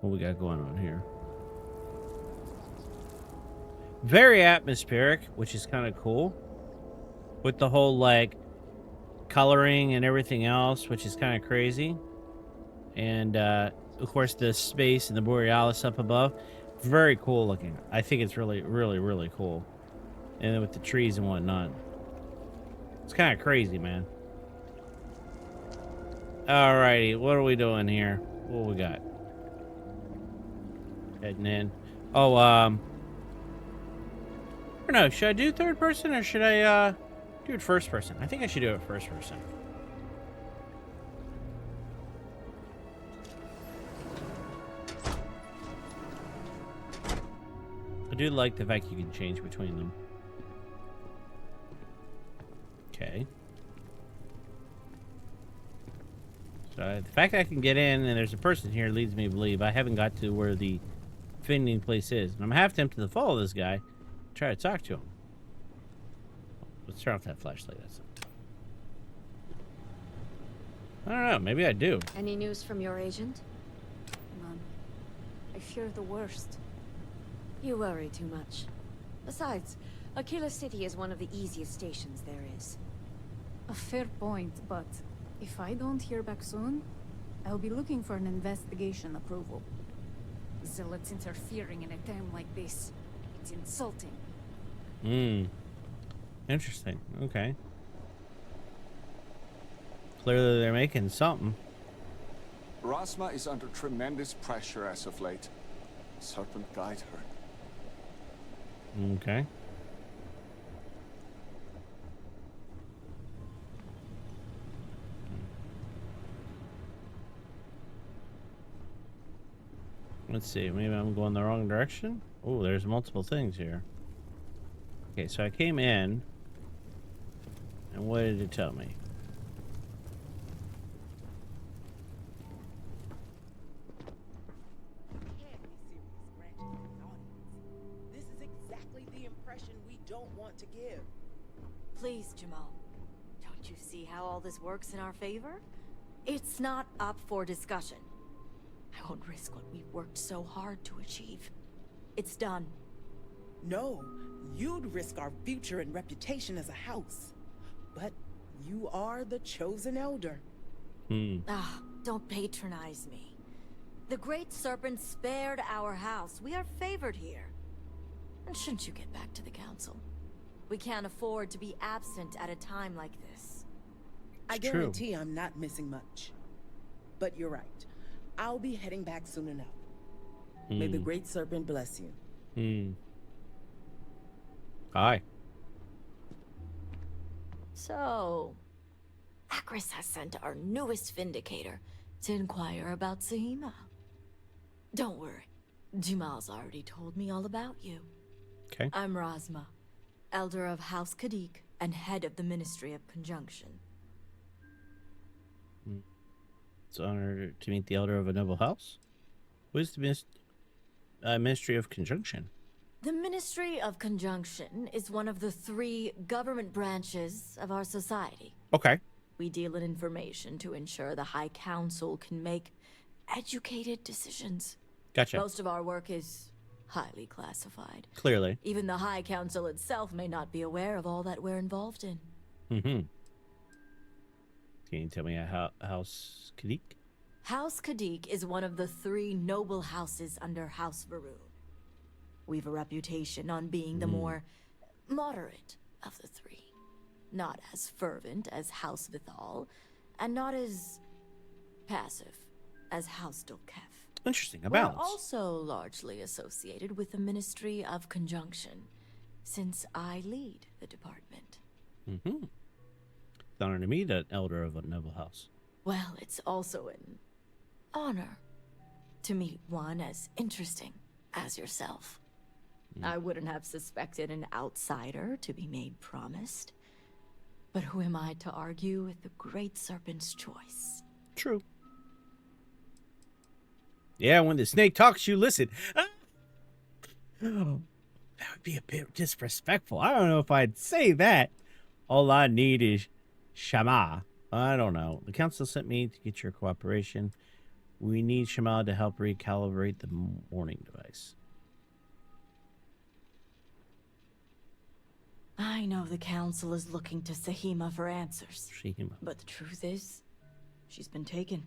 What we got going on here? Very atmospheric, which is kind of cool. With the whole, like, coloring and everything else, which is kind of crazy. And, of course, the space and the Borealis up above. Very cool looking. I think it's really, really, really cool. And then with the trees and whatnot. It's kind of crazy, man. Alrighty, what are we doing here? What we got? Heading in. Oh, I don't know. Should I do third person or should I, do it first person? I think I should do it first person. I do like the fact you can change between them. Okay. So the fact that I can get in and there's a person here leads me to believe I haven't got to where the offending place is. And I'm half tempted to follow this guy, try to talk to him. Let's turn off that flashlight. I don't know. Maybe I do. Any news from your agent? None. I fear the worst. You worry too much. Besides, Aquila City is one of the easiest stations there is. A fair point, but if I don't hear back soon, I'll be looking for an investigation approval. Zealots interfering in a time like this. It's insulting. Interesting. Okay. Clearly they're making something. Rasma is under tremendous pressure as of late. Serpent guide her. Okay. Let's see. Maybe I'm going the wrong direction. Oh, there's multiple things here. Okay, so I came in. And what did it tell me? This is exactly the impression we don't want to give. Please, Jamal. Don't you see how all this works in our favor? It's not up for discussion. I won't risk what we've worked so hard to achieve. It's done. No, you'd risk our future and reputation as a house. But you are the chosen elder. Don't patronize me. The Great Serpent spared our house. We are favored here. And shouldn't you get back to the council? We can't afford to be absent at a time like this. I guarantee I'm not missing much. But you're right. I'll be heading back soon enough. May the Great Serpent bless you. Hi. So, Akris has sent our newest Vindicator to inquire about Sahima. Don't worry. Jamal's already told me all about you. Okay. I'm Rasma, Elder of House Kadik and head of the Ministry of Conjunction. It's an honor to meet the elder of a noble house. What is the Ministry of Conjunction? The Ministry of Conjunction is one of the 3 government branches of our society. Okay. We deal in information to ensure the High Council can make educated decisions. Gotcha. Most of our work is highly classified. Clearly. Even the High Council itself may not be aware of all that we're involved in. Can you tell me House Kadik? House Kadik is one of the 3 noble houses under House Varun. We've a reputation on being the more moderate of the 3. Not as fervent as House Vithal, and not as passive as House Dolkef. Interesting. A We're balance. also largely associated with the Ministry of Conjunction, since I lead the department. It's an honor to meet an elder of a noble house. Well, it's also an honor to meet one as interesting as yourself. I wouldn't have suspected an outsider to be made promised. But who am I to argue with the Great Serpent's choice? True. Yeah, when the snake talks, you listen. Oh, that would be a bit disrespectful. I don't know if I'd say that. All I need is Shama. I don't know. The council sent me to get your cooperation. We need Shamal to help recalibrate the warning device. I know the council is looking to Sahima for answers. Shahima. But the truth is, she's been taken,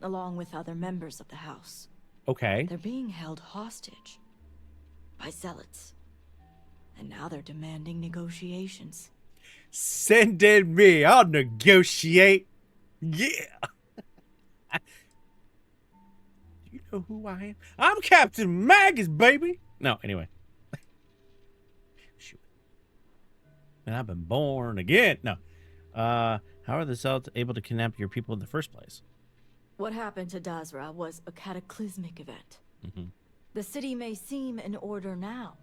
along with other members of the house. Okay. They're being held hostage by zealots. And now they're demanding negotiations. Send in me. I'll negotiate. Yeah. Do you know who I am? I'm Captain Magus, baby. No, anyway. Shoot. And I've been born again. No. How are the Zealots able to kidnap your people in the first place? What happened to Dazra was a cataclysmic event. Mm-hmm. The city may seem in order now,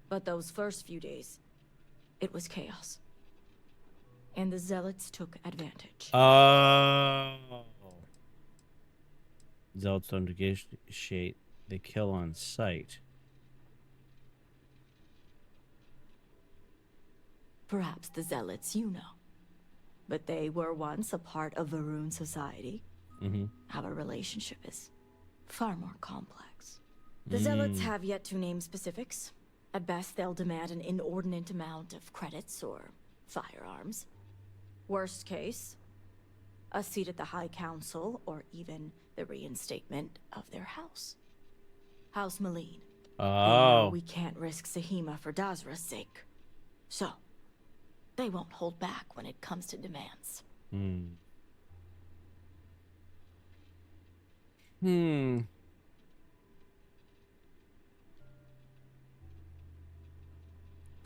but those first few days, it was chaos. And the Zealots took advantage. Oh. Zealots don't negotiate. They kill on sight. Perhaps the Zealots you know. But they were once a part of Varun society. Mm-hmm. Our relationship is far more complex. The Zealots have yet to name specifics. At best, they'll demand an inordinate amount of credits or firearms. Worst case, a seat at the High Council or even the reinstatement of their house. House Malene. They know Oh. we can't risk Sahima for Dazra's sake. So, they won't hold back when it comes to demands. If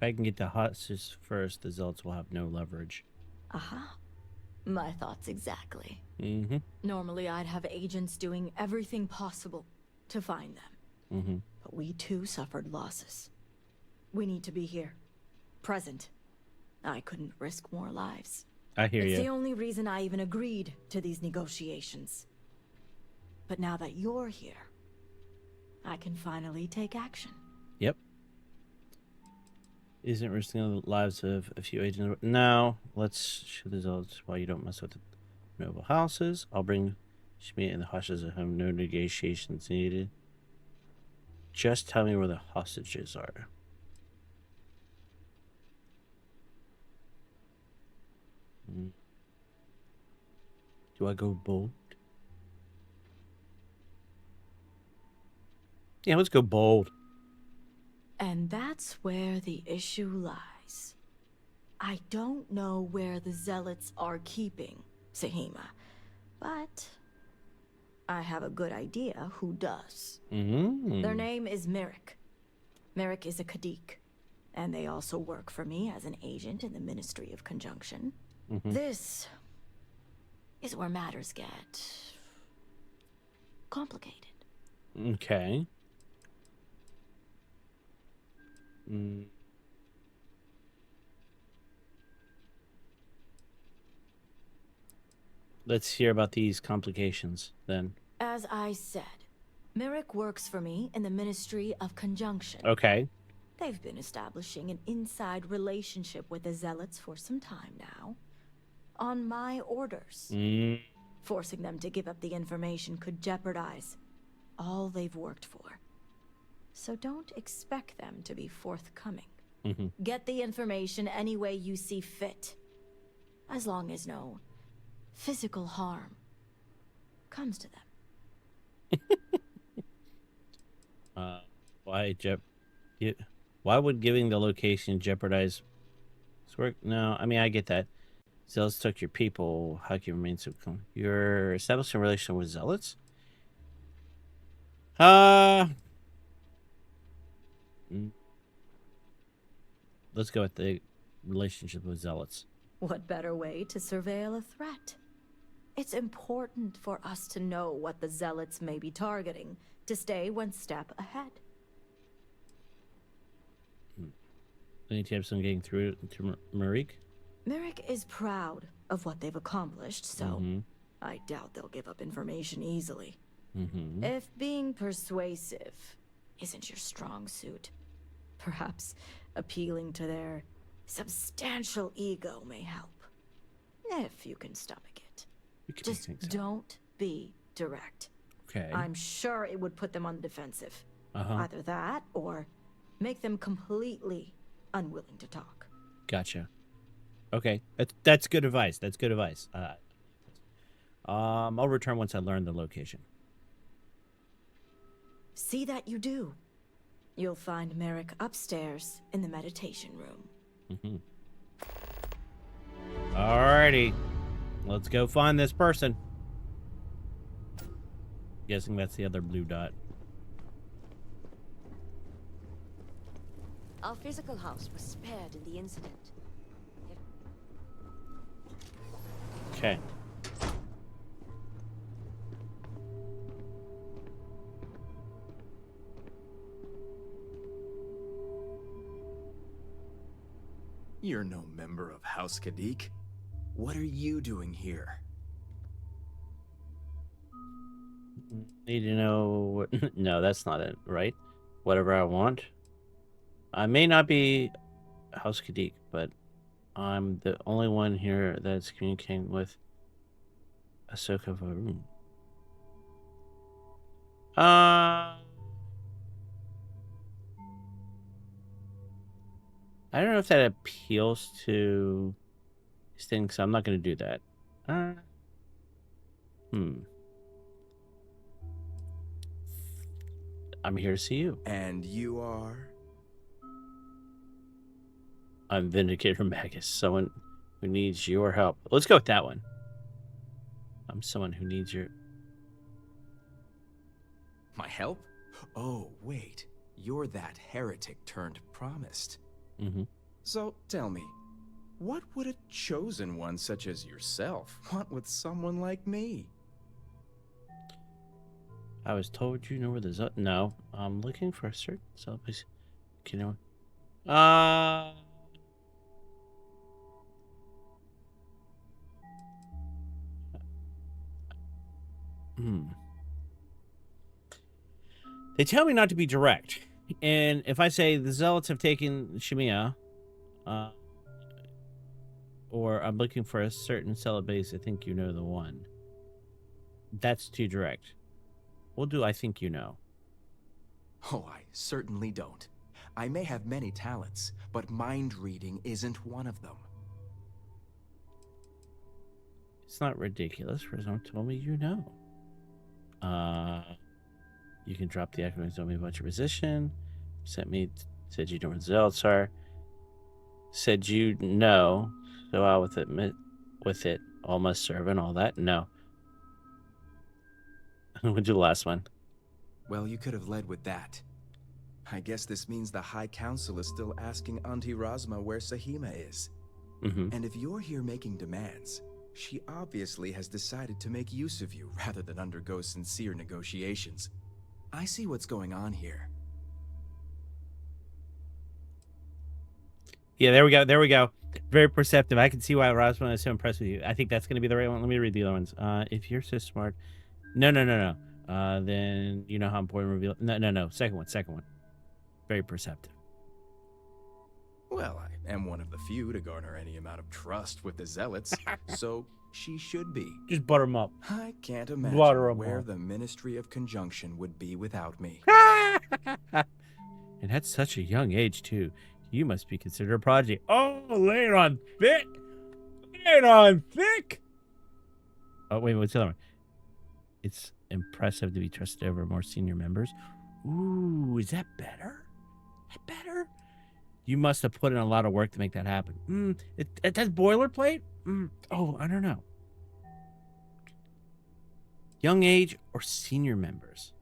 I can get the hostages first, the Zealots will have no leverage. Aha. My thoughts exactly. Mm-hmm. Normally, I'd have agents doing everything possible to find them. Mm-hmm. But we too suffered losses. We need to be here. Present. I couldn't risk more lives. I hear It's you. the only reason I even agreed to these negotiations. But now that you're here, I can finally take action. Yep. Isn't risking the lives of a few agents? No. Let's show the Zealots why you don't mess with the noble houses. I'll bring Shmi and the hostages at home. No negotiations needed. Just tell me where the hostages are. Do I go bold? Yeah, let's go bold. And that's where the issue lies. I don't know where the Zealots are keeping Sahima, but I have a good idea who does. Mm-hmm. Their name is Merrick. Merrick is a Kadik, and they also work for me as an agent in the Ministry of Conjunction. Mm-hmm. This is where matters get complicated. Okay. Let's hear about these complications then. As I said, Merrick works for me in the Ministry of Conjunction. Okay. They've been establishing an inside relationship with the Zealots for some time now. On my orders. Forcing them to give up the information could jeopardize all they've worked for. So don't expect them to be forthcoming. Get the information any way you see fit. As long as no physical harm comes to them. Why would giving the location jeopardize this work? No, I mean, I get that. Zealots took your people. How can you remain so calm? You're establishing a relation with Zealots? Let's go with the relationship with Zealots. What better way to surveil a threat? It's important for us to know what the Zealots may be targeting to stay one step ahead. Any tips on getting through to Marik? Merrick is proud of what they've accomplished, so I doubt they'll give up information easily. If being persuasive isn't your strong suit, perhaps appealing to their substantial ego may help. If you can stomach it. Just don't be direct. Okay. I'm sure it would put them on the defensive. Uh-huh. Either that, or make them completely unwilling to talk. Gotcha. Okay. That's good advice. That's good advice. I'll return once I learn the location. See that you do. You'll find Merrick upstairs in the meditation room. Mm-hmm. Alrighty. Let's go find this person. Guessing that's the other blue dot. Our physical house was spared in the incident. Okay. You're no member of House Kadik. What are you doing here? Need to know what... No, that's not it, right? Whatever I want. I may not be House Kadik, but I'm the only one here that's communicating with Ahsoka Varun. I don't know if that appeals to these things, so I'm not going to do that. I'm here to see you. And you are? I'm Vindicator Magus, someone who needs your help. Let's go with that one. I'm someone who needs your... My help? Oh, wait. You're that heretic turned promised. Mm-hmm. So, tell me, what would a chosen one such as yourself want with someone like me? I was told you know where the... No, I'm looking for a certain celebration. You know... They tell me not to be direct. And if I say the Zealots have taken Shemia, or I'm looking for a certain cell base, I think you know the one. That's too direct. We'll do I think you know. Oh, I certainly don't. I may have many talents, but mind reading isn't one of them. It's not ridiculous for someone told me you know. You can drop the echoing on me about your position. Said you know where the Zealots are. Said you know, so I would admit with it, all must serve and all that. No. We'll do the last one. Well, you could have led with that. I guess this means the High Council is still asking Auntie Razma where Sahima is. Mm-hmm. And if you're here making demands, she obviously has decided to make use of you rather than undergo sincere negotiations. I see what's going on here. Yeah, there we go. There we go. Very perceptive. I can see why Razma is so impressed with you. I think that's going to be the right one. Let me read the other ones. If you're so smart... No. Then you know how important reveal... No. Second one. Very perceptive. Well, I am one of the few to garner any amount of trust with the Zealots, so she should be. Just butter them up. I can't imagine Butter 'em where up. the Ministry of Conjunction would be without me. And at such a young age, too. You must be considered a prodigy. Oh, lay it on thick. Lay it on thick. Oh, wait, what's the other one? It's impressive to be trusted over more senior members. Ooh, is that better? Better? You must have put in a lot of work to make that happen. That's boilerplate? Oh, I don't know. Young age or senior members?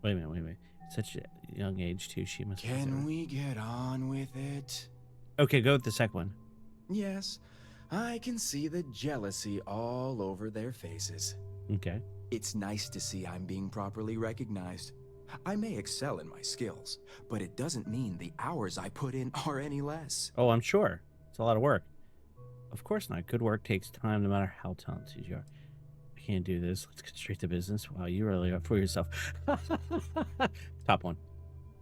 Wait a minute. Such a young age, too. She must... Can we get on with it? Okay, go with the second one. Yes, I can see the jealousy all over their faces. Okay. It's nice to see I'm being properly recognized. I may excel in my skills, but it doesn't mean the hours I put in are any less. Oh, I'm sure. It's a lot of work. Of course not. Good work takes time no matter how talented you are. I can't do this. Let's get straight to business. Wow, you really up for yourself. Top one.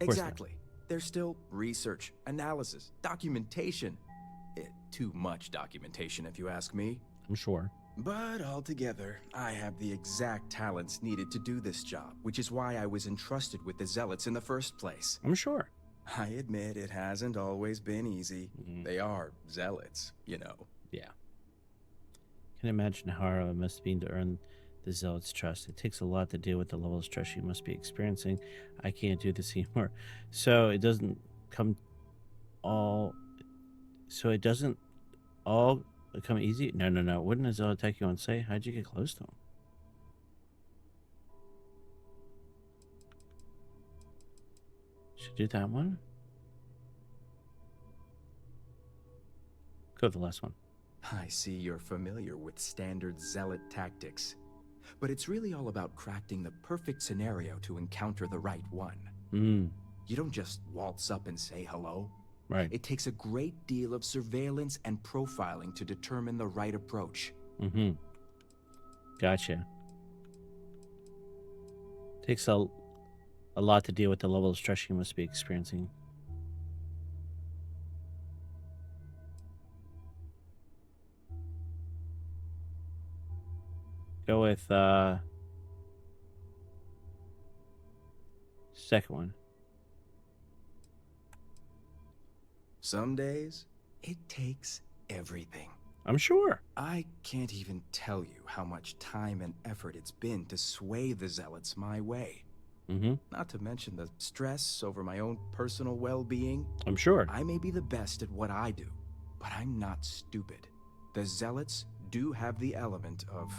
Of course not. Exactly. There's still research, analysis, documentation. Too much documentation, if you ask me. I'm sure. But altogether, I have the exact talents needed to do this job, which is why I was entrusted with the Zealots in the first place. I'm sure. I admit it hasn't always been easy. They are Zealots, you know. Yeah. Can imagine how hard it must be to earn the Zealot's trust. It takes a lot to deal with the level of stress you must be experiencing. I can't do this anymore. So it doesn't come all... So it doesn't all come easy? No. Wouldn't a Zealot attack you on sight? How'd you get close to him? Should do that one. Go to the last one. I see you're familiar with standard Zealot tactics. But it's really all about crafting the perfect scenario to encounter the right one. You don't just waltz up and say hello. Right. It takes a great deal of surveillance and profiling to determine the right approach. Gotcha. Takes a lot to deal with the level of stress you must be experiencing. Go with second one. Some days, it takes everything. I'm sure. I can't even tell you how much time and effort it's been to sway the Zealots my way. Not to mention the stress over my own personal well-being. I'm sure. I may be the best at what I do, but I'm not stupid. The Zealots do have the element of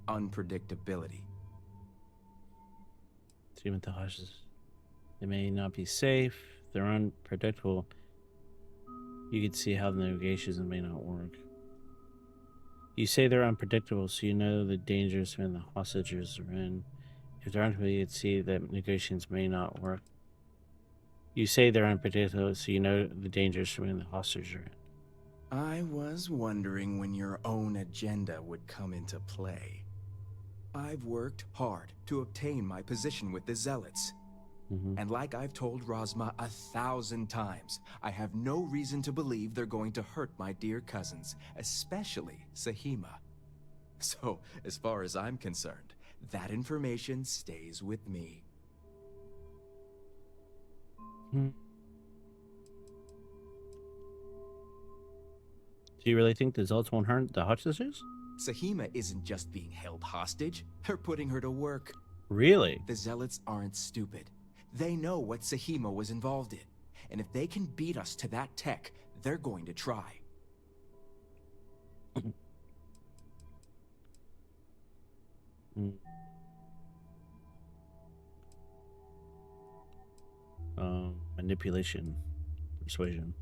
unpredictability. Even the hushes. They may not be safe. They're unpredictable. You can see how the negotiations may not work. You say they're unpredictable, so you know the dangers when the hostages are in. If they're unpredictable, you can see that negotiations may not work. You say they're unpredictable, so you know the dangers when the hostages are in. I was wondering when your own agenda would come into play. I've worked hard to obtain my position with the Zealots. And like I've told Rosma 1,000 times, I have no reason to believe they're going to hurt my dear cousins, especially Sahima. So, as far as I'm concerned, that information stays with me. Do you really think the Zealots won't hurt the hostages? Sahima isn't just being held hostage, they're putting her to work. Really? The Zealots aren't stupid. They know what Sahima was involved in. And if they can beat us to that tech, they're going to try. Manipulation. Persuasion.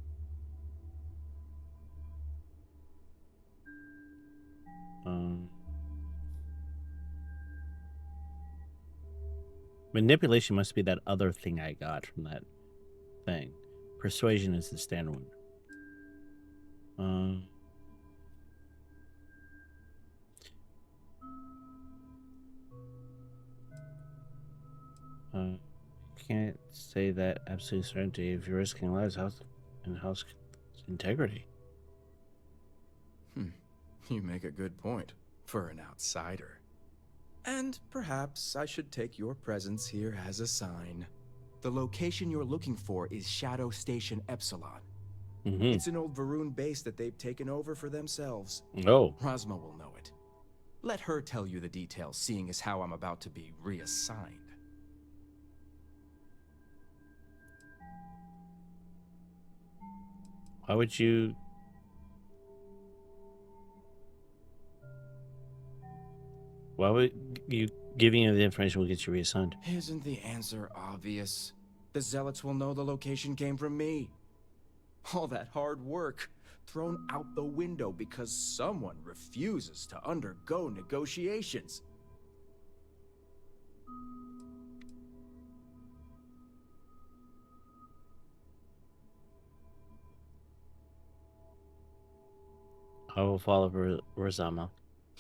Manipulation must be that other thing I got from that thing. Persuasion is the standard one. Can't say that absolute certainty if you're risking lives, health, and house integrity. You make a good point for an outsider. And perhaps I should take your presence here as a sign. The location you're looking for is Shadow Station Epsilon. It's an old Varun base that they've taken over for themselves. Oh. Rosma will know it. Let her tell you the details, seeing as how I'm about to be reassigned. Why would you... Why would you giving you the information will get you reassigned? Isn't the answer obvious? The Zealots will know the location came from me. All that hard work thrown out the window because someone refuses to undergo negotiations. I will follow Rosama.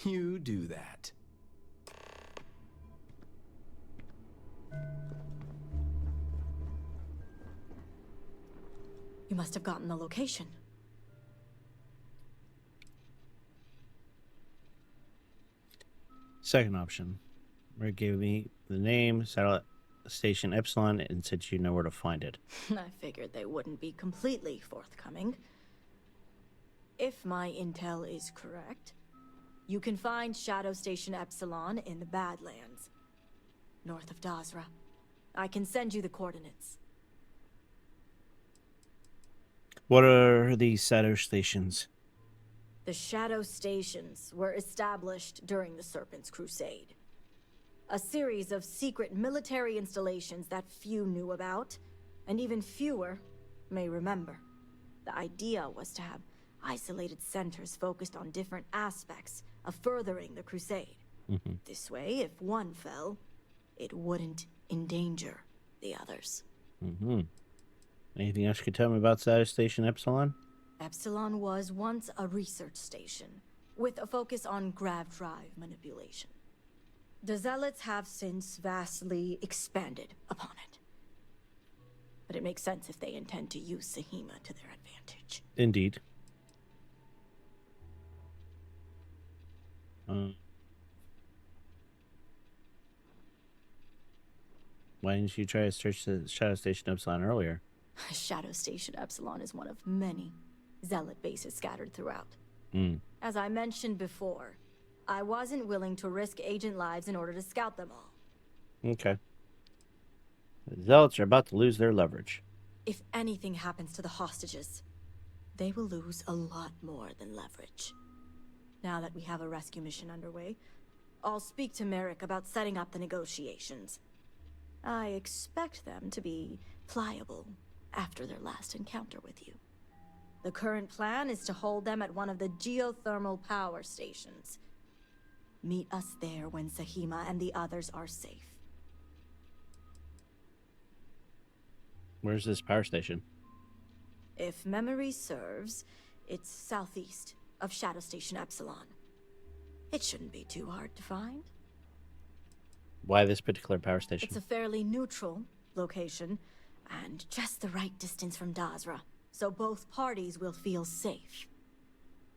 You do that. You must have gotten the location. Second option. Rick gave me the name, satellite station Epsilon, and said you know where to find it. I figured they wouldn't be completely forthcoming. If my intel is correct, you can find Shadow Station Epsilon in the Badlands, north of Dazra. I can send you the coordinates. What are these shadow stations? The Shadow Stations were established during the Serpent's Crusade. A series of secret military installations that few knew about, and even fewer may remember. The idea was to have isolated centers focused on different aspects of furthering the Crusade. This way, if one fell, it wouldn't endanger the others. Anything else you could tell me about Shadow Station Epsilon? Epsilon was once a research station, with a focus on grav drive manipulation. The Zealots have since vastly expanded upon it. But it makes sense if they intend to use Sahima to their advantage. Indeed. Why didn't you try to search the Shadow Station Epsilon earlier? Shadow Station Epsilon is one of many Zealot bases scattered throughout. As I mentioned before, I wasn't willing to risk agent lives in order to scout them all. Okay. The Zealots are about to lose their leverage. If anything happens to the hostages, they will lose a lot more than leverage. Now that we have a rescue mission underway, I'll speak to Merrick about setting up the negotiations. I expect them to be pliable after their last encounter with you. The current plan is to hold them at one of the geothermal power stations. Meet us there when Sahima and the others are safe. Where's this power station? If memory serves, it's southeast of Shadow Station Epsilon. It shouldn't be too hard to find. Why this particular power station? It's a fairly neutral location, and just the right distance from Dazra, so both parties will feel safe.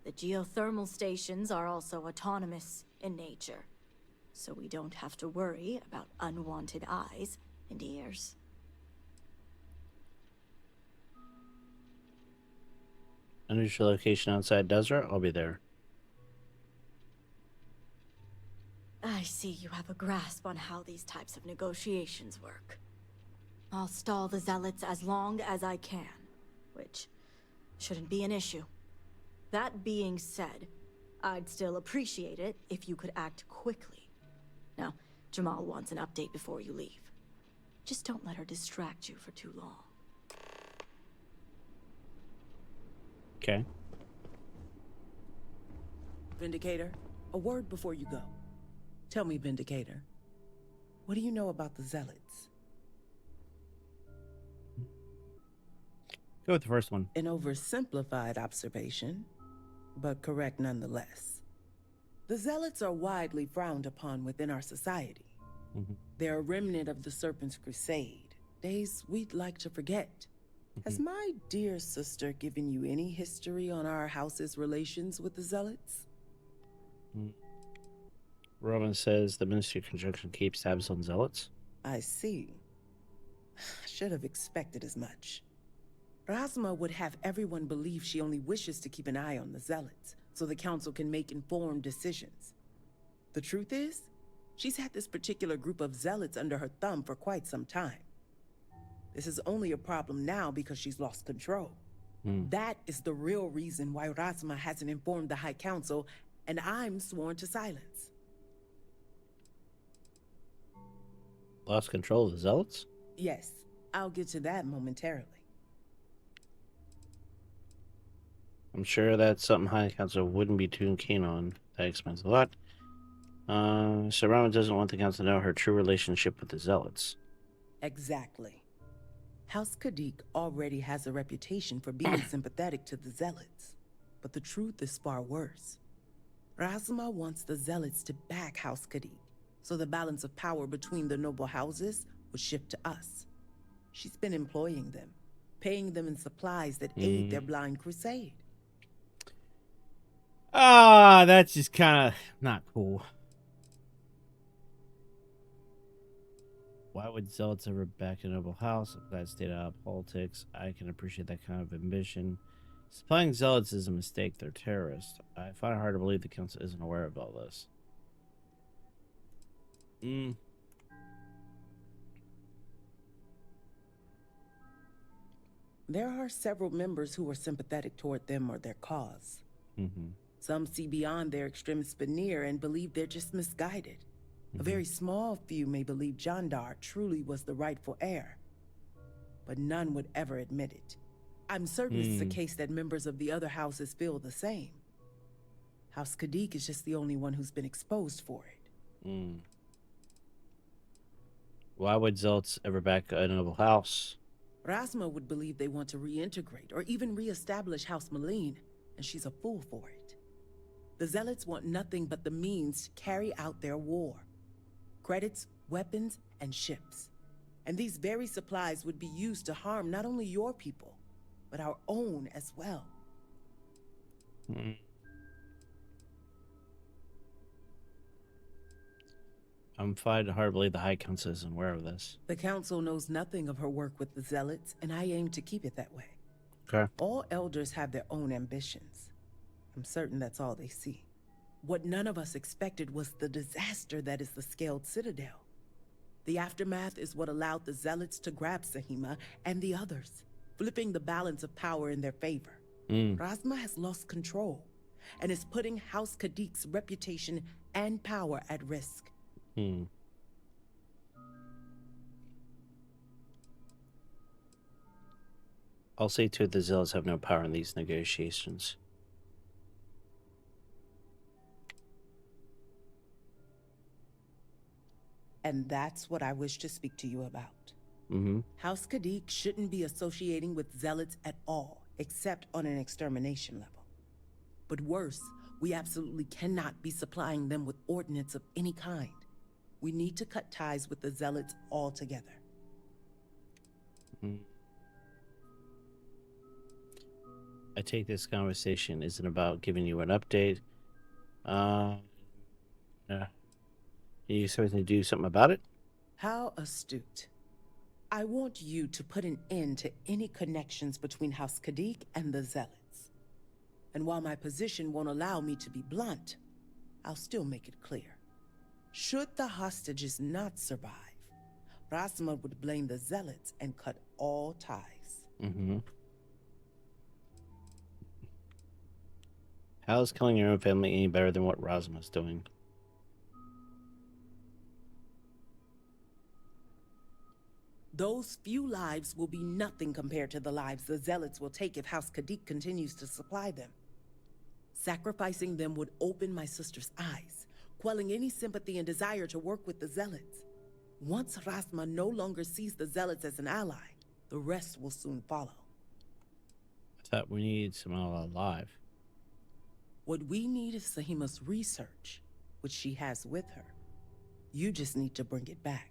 The geothermal stations are also autonomous in nature, so we don't have to worry about unwanted eyes and ears. Unusual location outside Dazra? I'll be there. I see you have a grasp on how these types of negotiations work. I'll stall the Zealots as long as I can, which shouldn't be an issue. That being said, I'd still appreciate it if you could act quickly. Now, Jamal wants an update before you leave. Just don't let her distract you for too long. Okay. Vindicator, a word before you go. Tell me, Vindicator, what do you know about the Zealots? Go with the first one. An oversimplified observation, but correct nonetheless. The Zealots are widely frowned upon within our society. They're a remnant of the Serpent's Crusade, days we'd like to forget. Has my dear sister given you any history on our house's relations with the Zealots? Robin says the Ministry of Construction keeps tabs on Zealots. I see. Should have expected as much. Razma would have everyone believe she only wishes to keep an eye on the Zealots, so the Council can make informed decisions. The truth is, she's had this particular group of Zealots under her thumb for quite some time. This is only a problem now because she's lost control. That is the real reason why Razma hasn't informed the High Council, and I'm sworn to silence. Lost control of the Zealots? Yes, I'll get to that momentarily. I'm sure that's something High Council wouldn't be too keen on. That explains a lot. So Robin doesn't want the Council to know her true relationship with the Zealots. Exactly. House Kadik already has a reputation for being sympathetic to the Zealots, but the truth is far worse. Razma wants the Zealots to back House Kadik, so the balance of power between the noble houses would shift to us. She's been employing them, paying them in supplies that aid their blind crusade. Ah, that's just kind of not cool. Why would zealots ever back a noble house? I'm glad it stayed out of politics. I can appreciate that kind of ambition. Supplying zealots is a mistake. They're terrorists. I find it hard to believe the council isn't aware of all this. There are several members who are sympathetic toward them or their cause. Some see beyond their extremist veneer and believe they're just misguided. A very small few may believe Jandar truly was the rightful heir, but none would ever admit it. I'm certain it's the case that members of the other houses feel the same. House Kadik is just the only one who's been exposed for it. Why would zealots ever back a noble house? Rasma would believe they want to reintegrate or even reestablish House Malene, and she's a fool for it. The zealots want nothing but the means to carry out their war. Credits, weapons, and ships. And these very supplies would be used to harm not only your people, but our own as well. I'm finding it hard to believe the High Council isn't aware of this. The Council knows nothing of her work with the zealots, and I aim to keep it that way. Okay. All elders have their own ambitions. I'm certain that's all they see. What none of us expected was the disaster that is the Scaled Citadel. The aftermath is what allowed the zealots to grab Sahima and the others, flipping the balance of power in their favor. Rasma has lost control and is putting House Kadik's reputation and power at risk. I'll say too, the zealots have no power in these negotiations. And that's what I wish to speak to you about. House Kadik shouldn't be associating with zealots at all, except on an extermination level. But worse, we absolutely cannot be supplying them with ordnance of any kind. We need to cut ties with the zealots altogether. I take this conversation isn't about giving you an update. You expect me to do something about it? How astute. I want you to put an end to any connections between House Kadik and the zealots. And while my position won't allow me to be blunt, I'll still make it clear. Should the hostages not survive, Rasma would blame the zealots and cut all ties. How is killing your own family any better than what Rasma's doing? Those few lives will be nothing compared to the lives the zealots will take if House Kadik continues to supply them. Sacrificing them would open my sister's eyes, quelling any sympathy and desire to work with the zealots. Once Rasma no longer sees the zealots as an ally, the rest will soon follow. I thought we needed someone alive. What we need is Sahima's research, which she has with her. You just need to bring it back.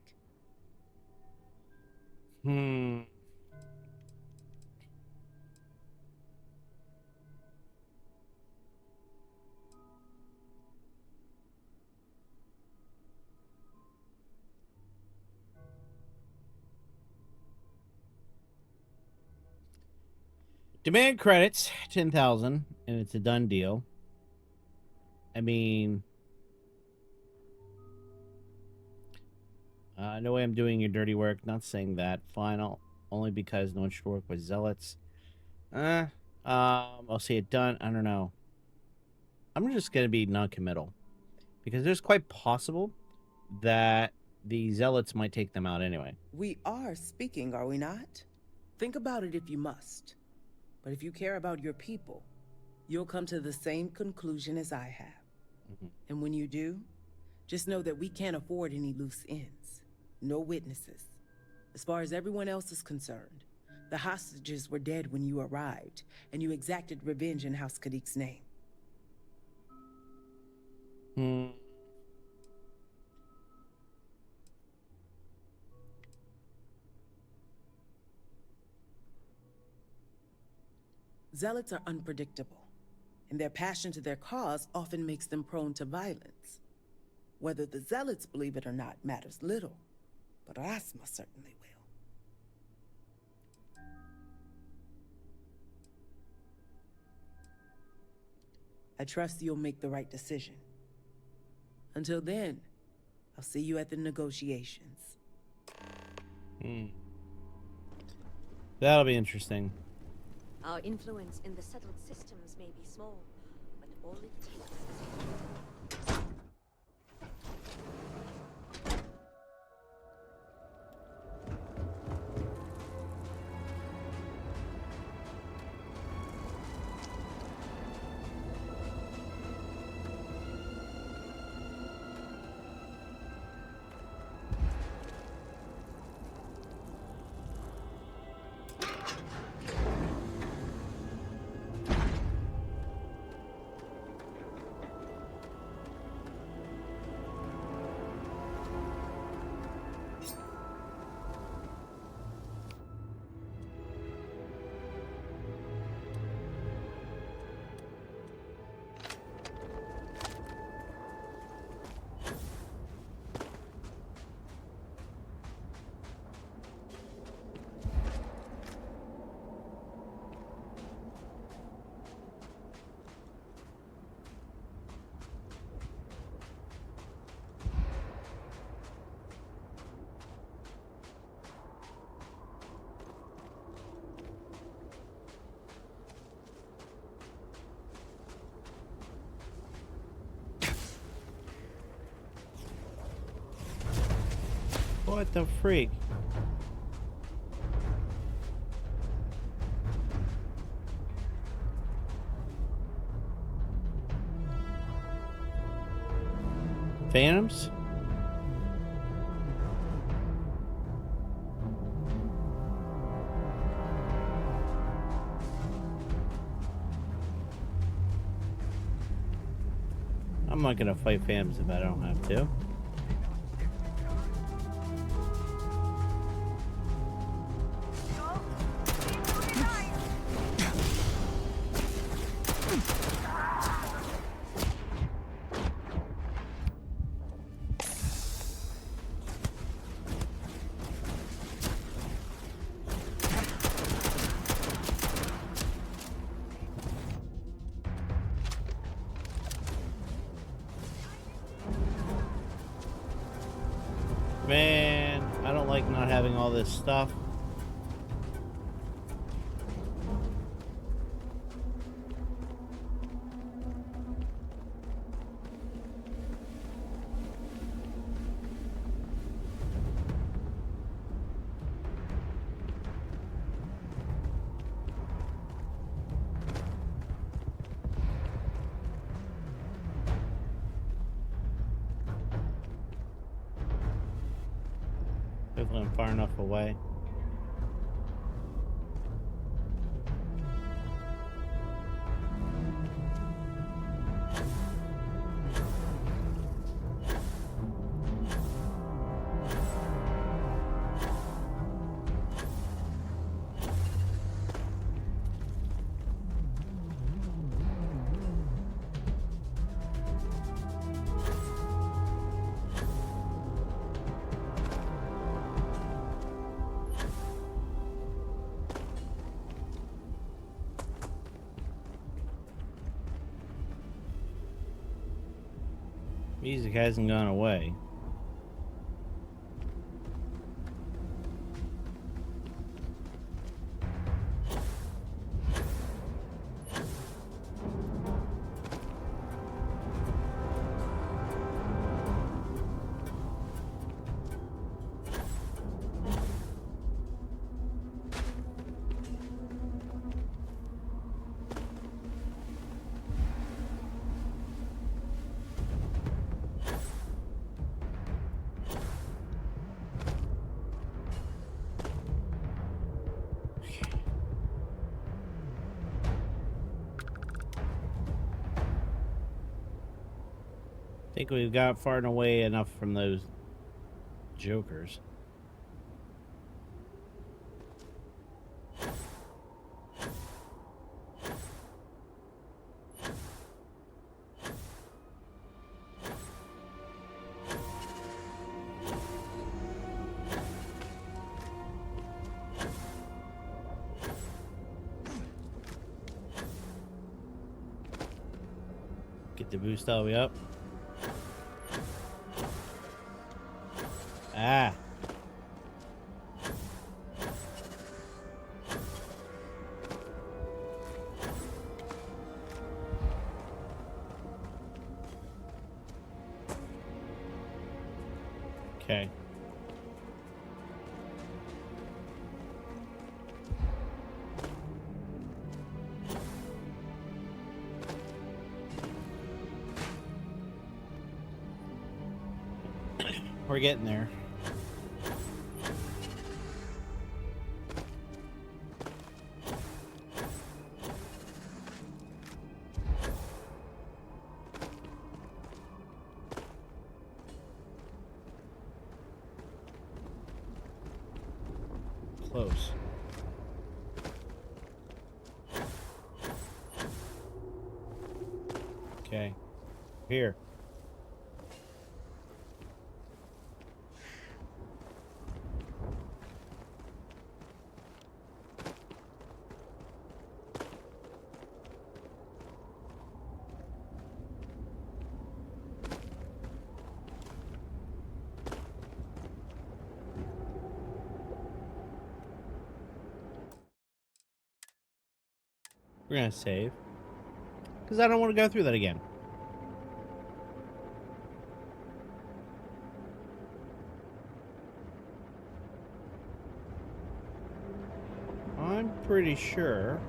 Demand credits, 10,000, and it's a done deal. I mean, no way I'm doing your dirty work. Not saying that. Final, only because no one should work with zealots. I'll see it done. I don't know. I'm just gonna be non-committal because there's quite possible that the zealots might take them out anyway. We are speaking, are we not? Think about it if you must. But if you care about your people, you'll come to the same conclusion as I have. And when you do, just know that we can't afford any loose ends. No witnesses. As far as everyone else is concerned, the hostages were dead when you arrived, and you exacted revenge in House Kadik's name. Zealots are unpredictable, and their passion to their cause often makes them prone to violence. Whether the Zealots believe it or not matters little, but Rasma certainly will. I trust you'll make the right decision. Until then, I'll see you at the negotiations. That'll be interesting. Our influence in the settled systems may be small, but all it takes is... What the freak? Phantoms? I'm not gonna fight phantoms if I don't have to. Man, I don't like not having all this stuff. Hopefully I'm far enough away. Music hasn't gone away. I think we've got far and away enough from those jokers. Get the boost all the way up. Ah. Okay. We're getting there. Close. Okay. Here. We're gonna save. Because I don't want to go through that again. I'm pretty sure.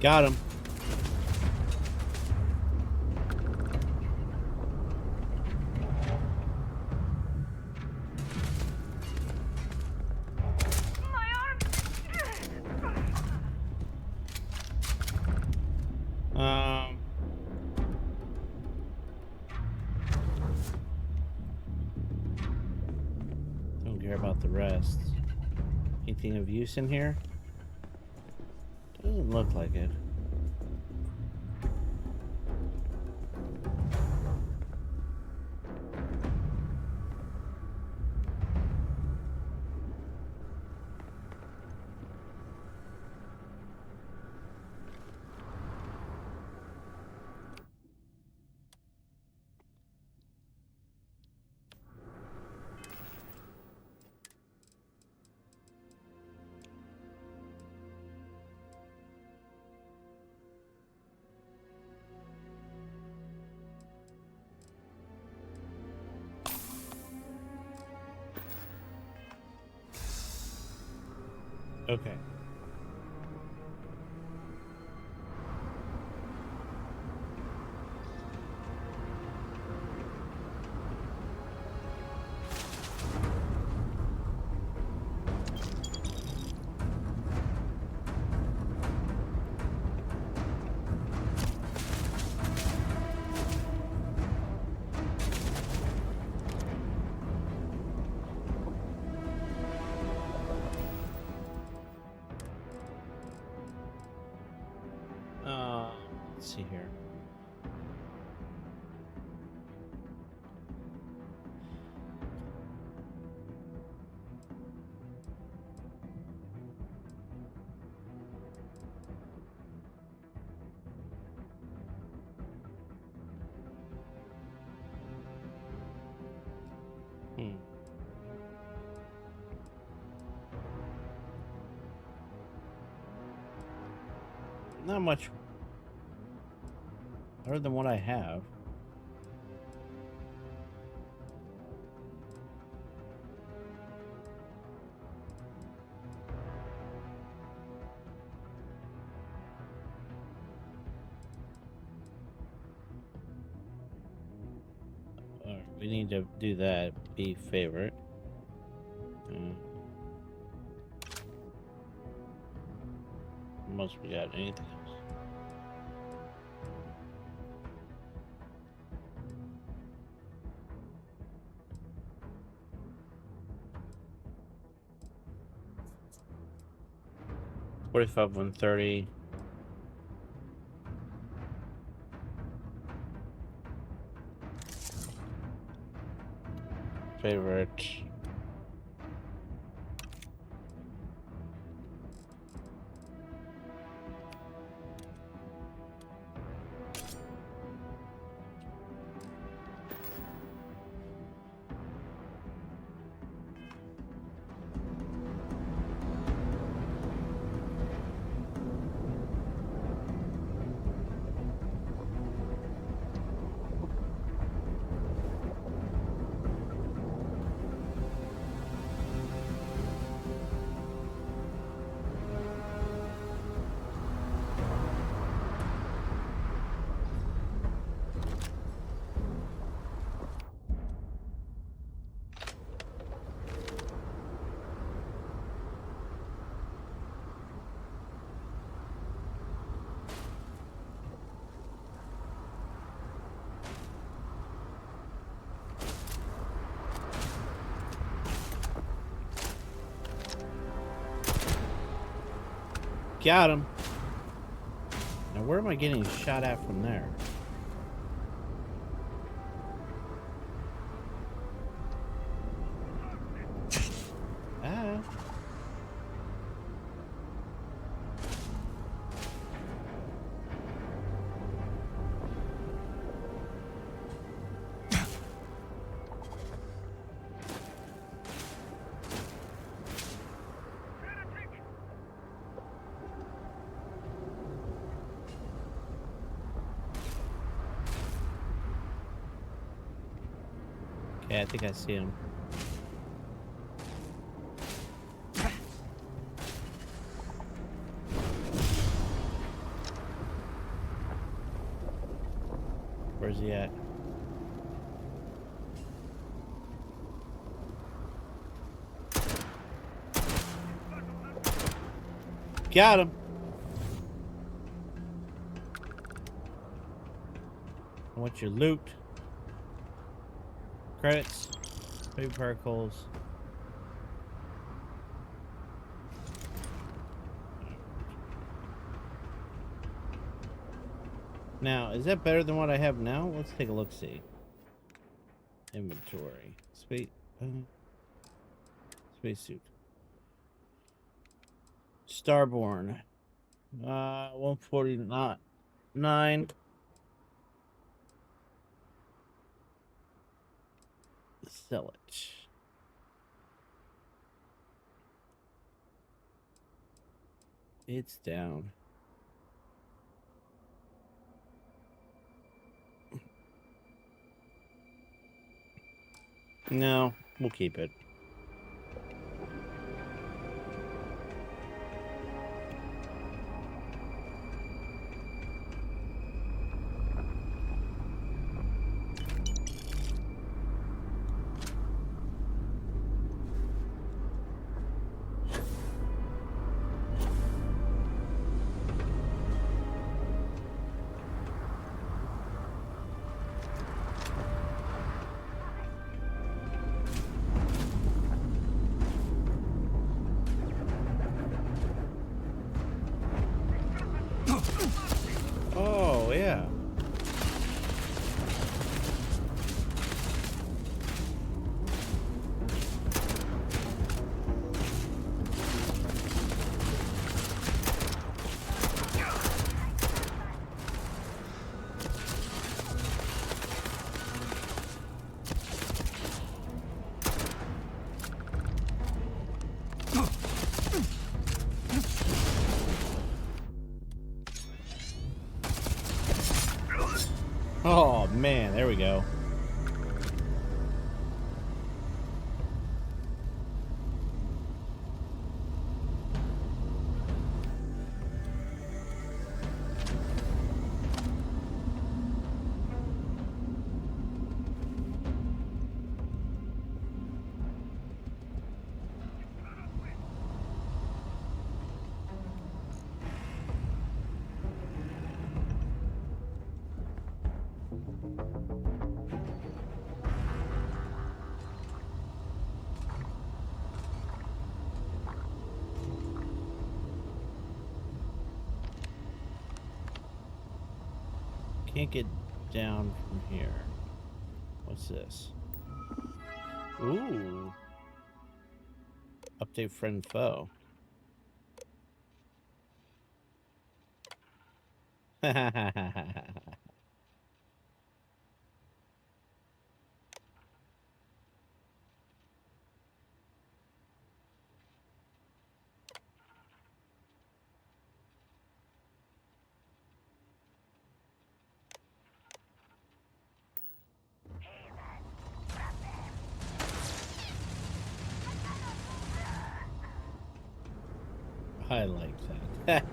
Got him. Don't care about the rest. Anything of use in here? Doesn't look like it. Okay. see here. Not much other than what I have. Alright, we need to do that. Be favorite. Most we got anything else. $45, $130. Favorite. Got him. Now, where am I getting shot at from there? Ah. Okay, I think I see him. Where's he at? Got him. I want your loot. Credits. Baby particles. Now, is that better than what I have now? Let's take a look-see. Inventory. Spacesuit. Starborn. 149. Sell it. It's down. No, we'll keep it. man, there we go. Can't get down from here. What's this? Ooh. Update friend foe. I like that.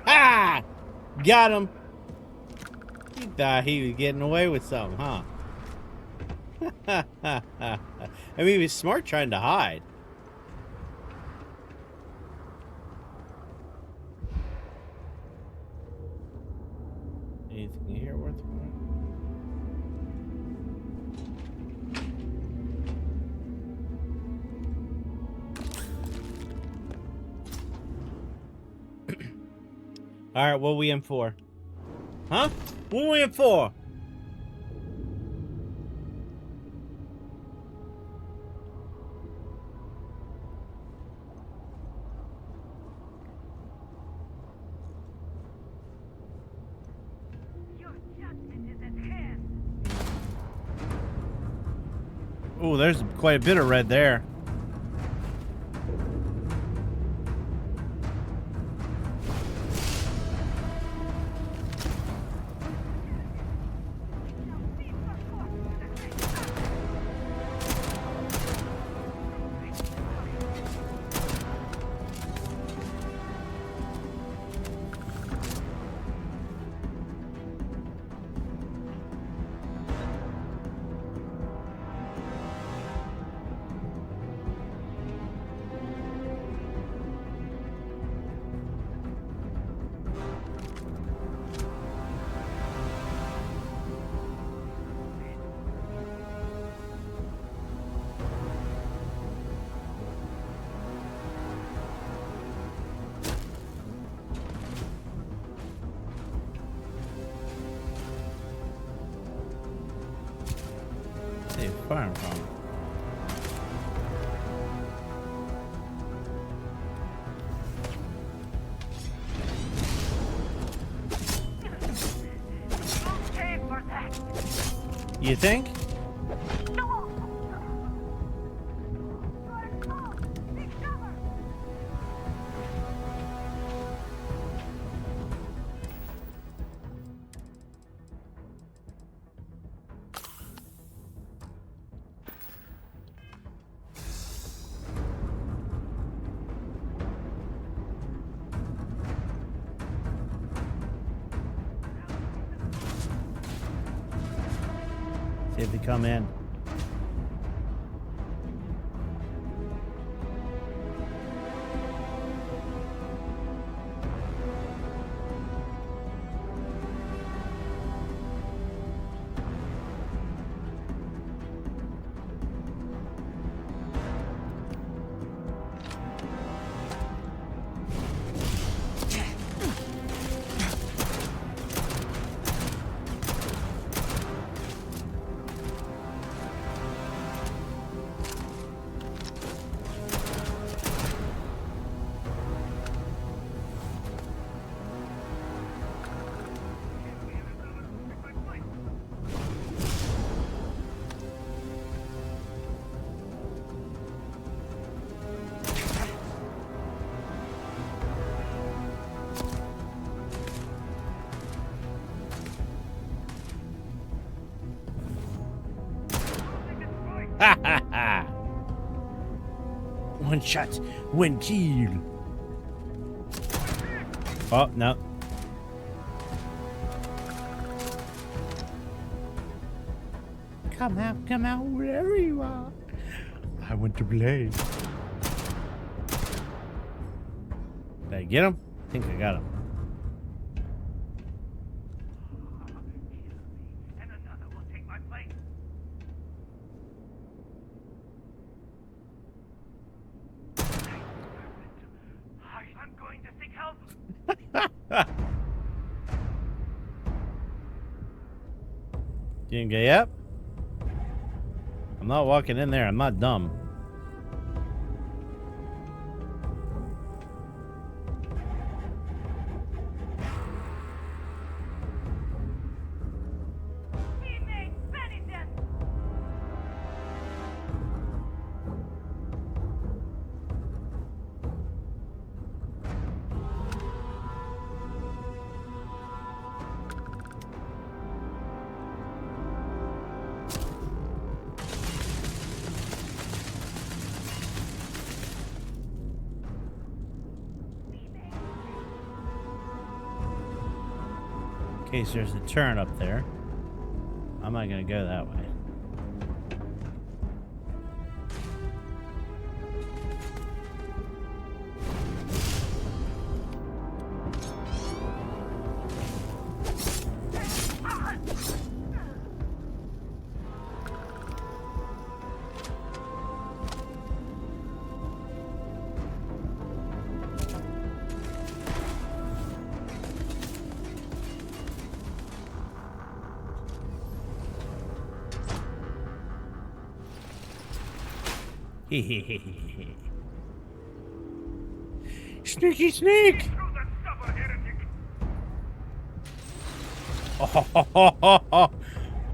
Ah! Got him. He thought he was getting away with something, huh? I mean, he was smart trying to hide. Anything here worth All right, what are we in for? Huh? What are we in for? Oh, there's quite a bit of red there. Hey, fire from. You think? to come in. Ha ha ha! One shot, one kill. Oh, no. Come out, wherever you are. I want to play. Did I get him? I think I got him. You can get up? I'm not walking in there. I'm not dumb. In case there's a turn up there. I'm not gonna go that way. Sneaky sneak!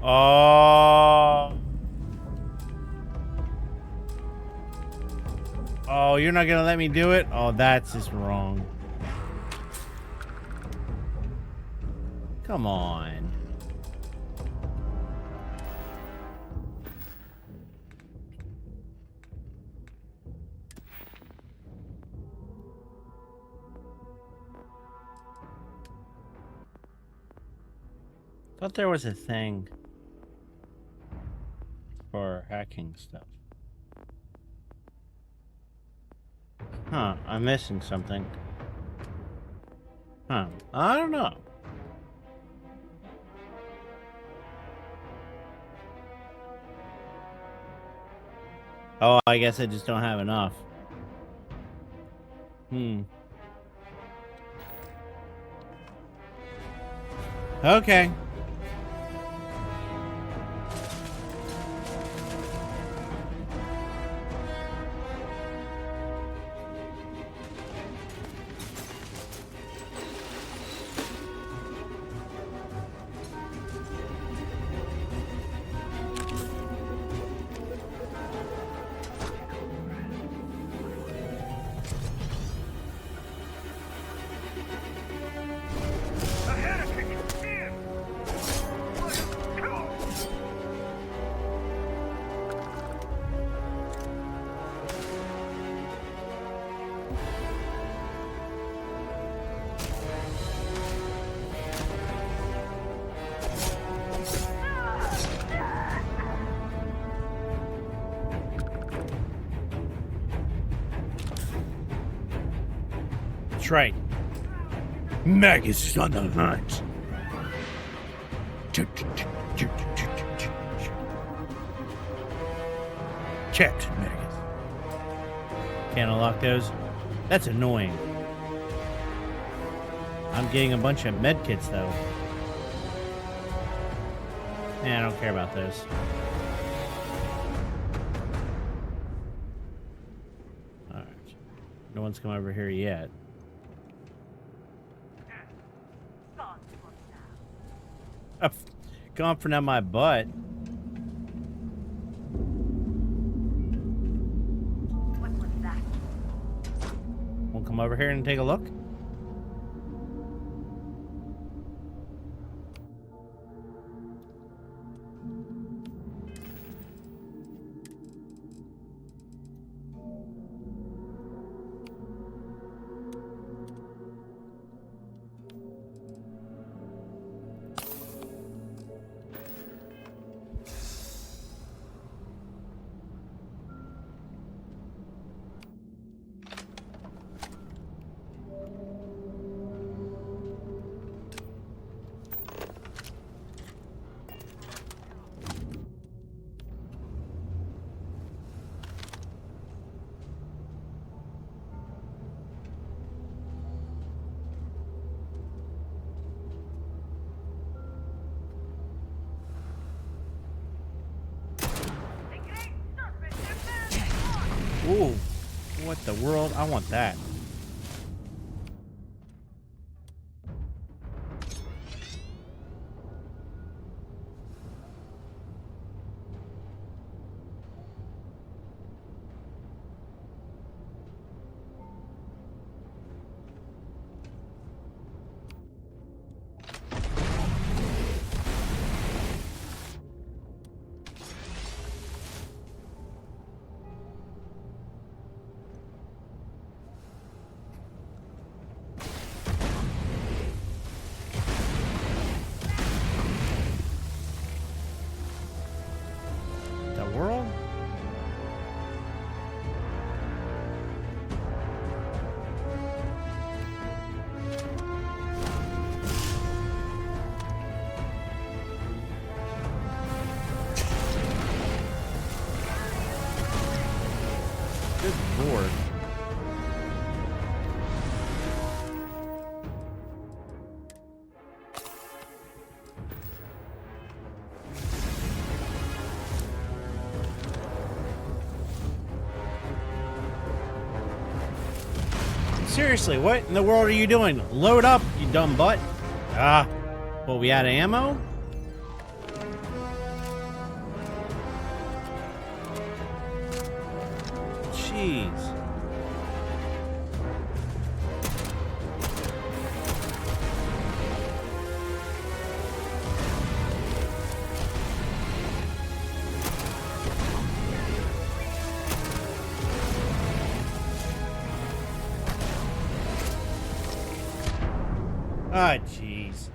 Oh, oh, you're not gonna let me do it? Oh, that's just wrong. Come on. Thought there was a thing for hacking stuff. Huh, I'm missing something. Huh, I don't know. Oh, I guess I just don't have enough. Okay. That's right. Magus is on the hunt. Captain Magus. Can't unlock those. That's annoying. I'm getting a bunch of medkits though. I don't care about this. Alright. No one's come over here yet. Gone for now my butt. What was that? Won't come over here and take a look? Ooh, what the world? I want that. The world? Good lord. Seriously, what in the world are you doing? Load up, you dumb butt. Ah, well, we out of ammo? Jeez. Ah, jeez.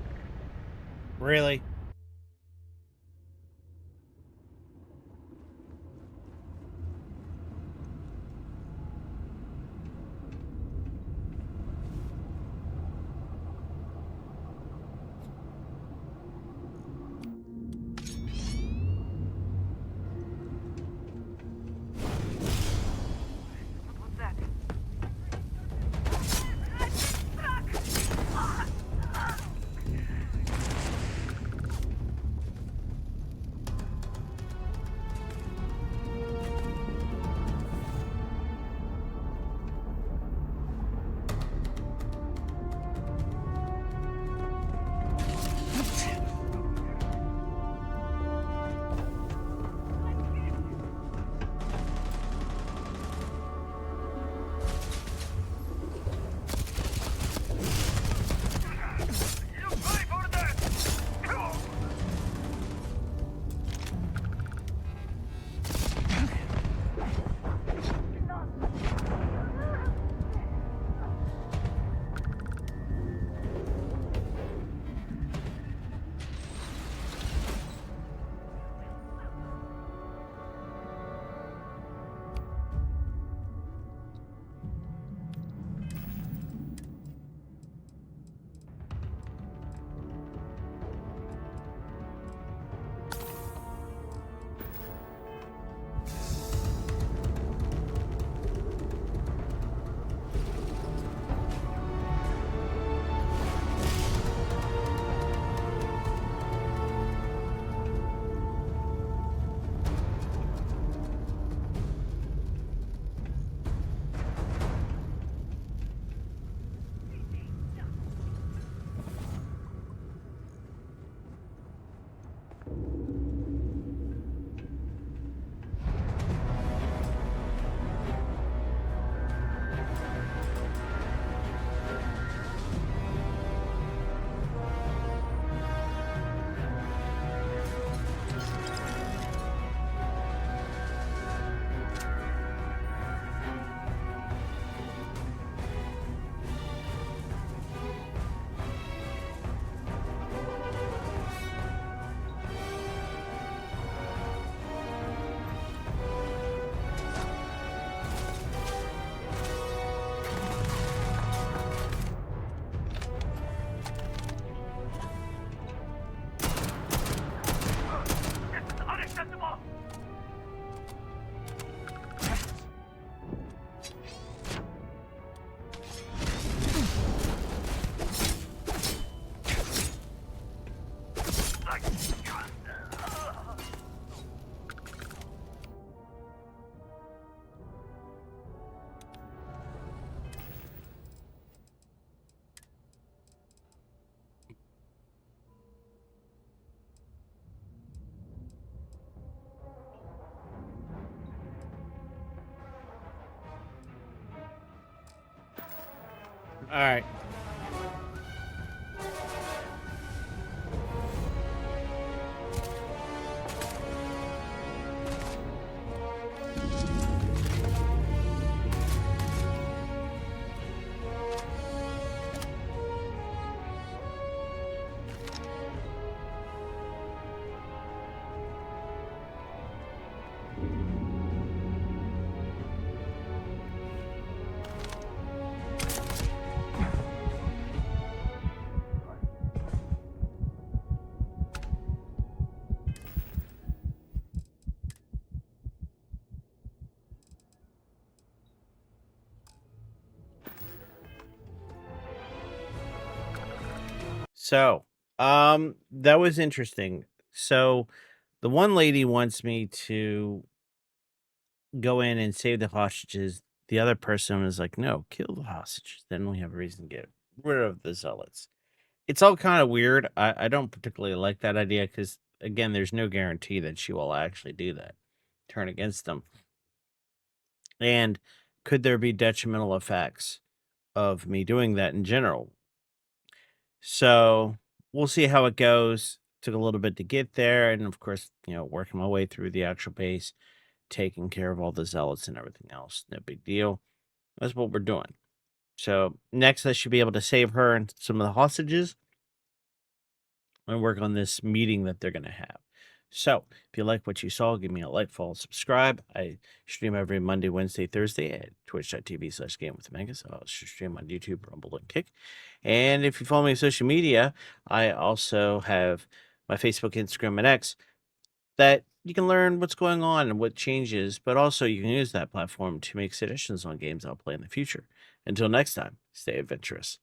Really? All right. So, that was interesting. So, the one lady wants me to go in and save the hostages. The other person was like, "No, kill the hostages. Then we have a reason to get rid of the zealots." It's all kind of weird. I don't particularly like that idea because, again, there's no guarantee that she will actually do that, turn against them. And could there be detrimental effects of me doing that in general? So we'll see how it goes. Took a little bit to get there. And of course, working my way through the actual base, taking care of all the zealots and everything else. No big deal. That's what we're doing. So next, I should be able to save her and some of the hostages and work on this meeting that they're going to have. So if you like what you saw, give me a like, follow, subscribe. I stream every Monday, Wednesday, Thursday at twitch.tv/gamewithmegas. I also stream on YouTube, Rumble, and Kick. And if you follow me on social media, I also have my Facebook, Instagram, and X that you can learn what's going on and what changes, but also you can use that platform to make suggestions on games I'll play in the future. Until next time, stay adventurous.